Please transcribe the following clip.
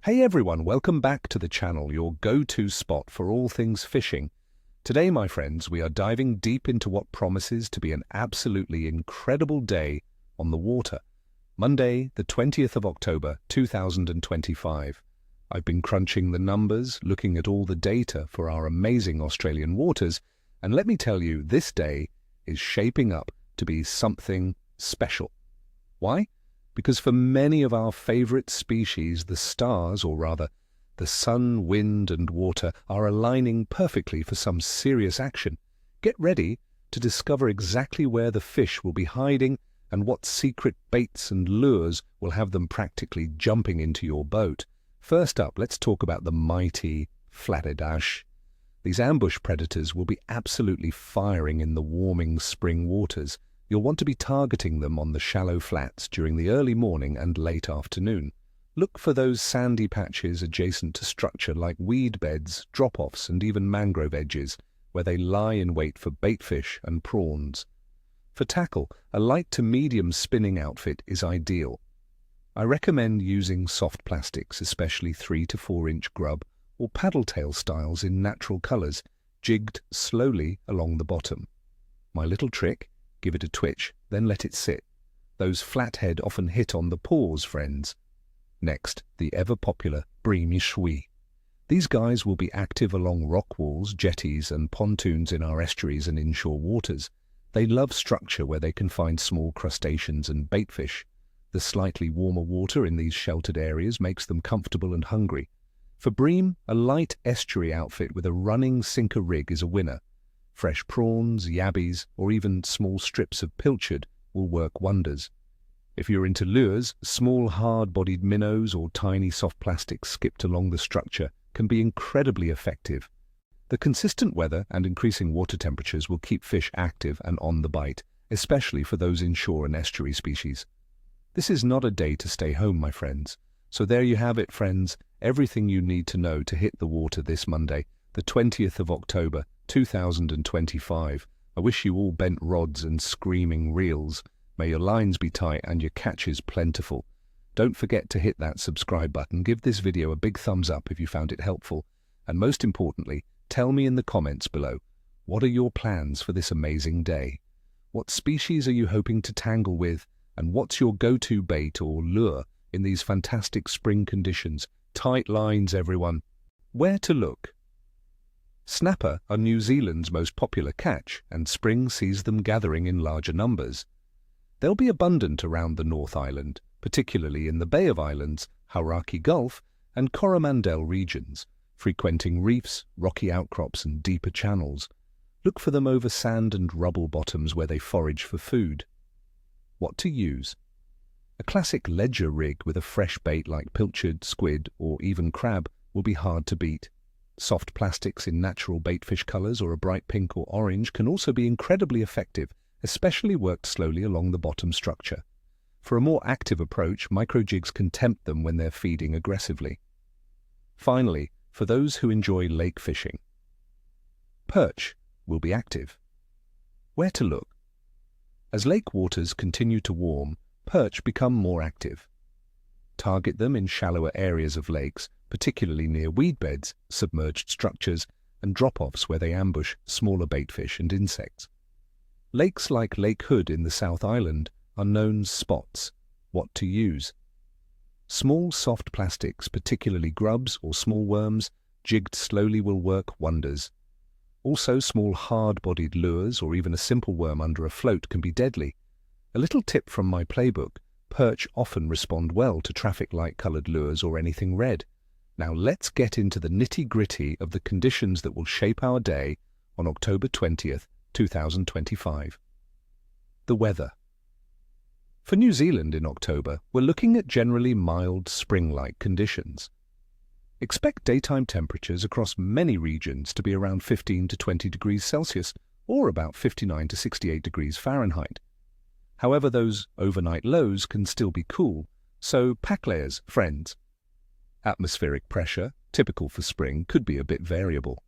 Hey everyone, welcome back to the channel, your go-to spot for all things fishing. Today, my friends, we are diving deep into what promises to be an absolutely incredible day on the water. Monday, the 20th of October, 2025. I've been crunching the numbers, looking at all the data for our amazing Australian waters, and let me tell you, this day is shaping up to be something special. Why? Because for many of our favorite species, the stars, or rather, the sun, wind, and water, are aligning perfectly for some serious action. Get ready to discover exactly where the fish will be hiding and what secret baits and lures will have them practically jumping into your boat. First up, let's talk about the mighty Flathead. These ambush predators will be absolutely firing in the warming spring waters. You'll want to be targeting them on the shallow flats during the early morning and late afternoon. Look for those sandy patches adjacent to structure like weed beds, drop-offs, and even mangrove edges, where they lie in wait for baitfish and prawns. For tackle, a light to medium spinning outfit is ideal. I recommend using soft plastics, especially 3 to 4 inch grub or paddle tail styles in natural colors, jigged slowly along the bottom. My little trick? Give it a twitch, then let it sit. Those flathead often hit on the paws, friends. Next, the ever-popular Bream. These guys will be active along rock walls, jetties, and pontoons in our estuaries and inshore waters. They love structure where they can find small crustaceans and baitfish. The slightly warmer water in these sheltered areas makes them comfortable and hungry. For Bream, a light estuary outfit with a running sinker rig is a winner. Fresh prawns, yabbies, or even small strips of pilchard will work wonders. If you're into lures, small hard-bodied minnows or tiny soft plastics skipped along the structure can be incredibly effective. The consistent weather and increasing water temperatures will keep fish active and on the bite, especially for those inshore and estuary species. This is not a day to stay home, my friends. So there you have it, friends, everything you need to know to hit the water this Monday, the 20th of October, 2025. I wish you all bent rods and screaming reels. May your lines be tight and your catches plentiful. Don't forget to hit that subscribe button. Give this video a big thumbs up if you found it helpful. And most importantly, tell me in the comments below, what are your plans for this amazing day? What species are you hoping to tangle with? And what's your go-to bait or lure in these fantastic spring conditions? Tight lines, everyone. Where to look? Snapper are New Zealand's most popular catch, and spring sees them gathering in larger numbers. They'll be abundant around the North Island, particularly in the Bay of Islands, Hauraki Gulf, and Coromandel regions, frequenting reefs, rocky outcrops, and deeper channels. Look for them over sand and rubble bottoms where they forage for food. What to use? A classic ledger rig with a fresh bait like pilchard, squid, or even crab will be hard to beat. Soft plastics in natural baitfish colors or a bright pink or orange can also be incredibly effective, especially worked slowly along the bottom structure. For a more active approach, microjigs can tempt them when they're feeding aggressively. Finally, for those who enjoy lake fishing, perch will be active. Where to look? As lake waters continue to warm, perch become more active. Target them in shallower areas of lakes, particularly near weed beds, submerged structures, and drop-offs where they ambush smaller baitfish and insects. Lakes like Lake Hood in the South Island are known spots. What to use? Small soft plastics, particularly grubs or small worms, jigged slowly will work wonders. Also, small hard-bodied lures or even a simple worm under a float can be deadly. A little tip from my playbook: perch often respond well to traffic light-colored lures or anything red. Now let's get into the nitty-gritty of the conditions that will shape our day on October 20th, 2025. The weather. For New Zealand in October, we're looking at generally mild spring-like conditions. Expect daytime temperatures across many regions to be around 15 to 20 degrees Celsius or about 59 to 68 degrees Fahrenheit. However, those overnight lows can still be cool, so pack layers, friends. Atmospheric pressure, typical for spring, could be a bit variable.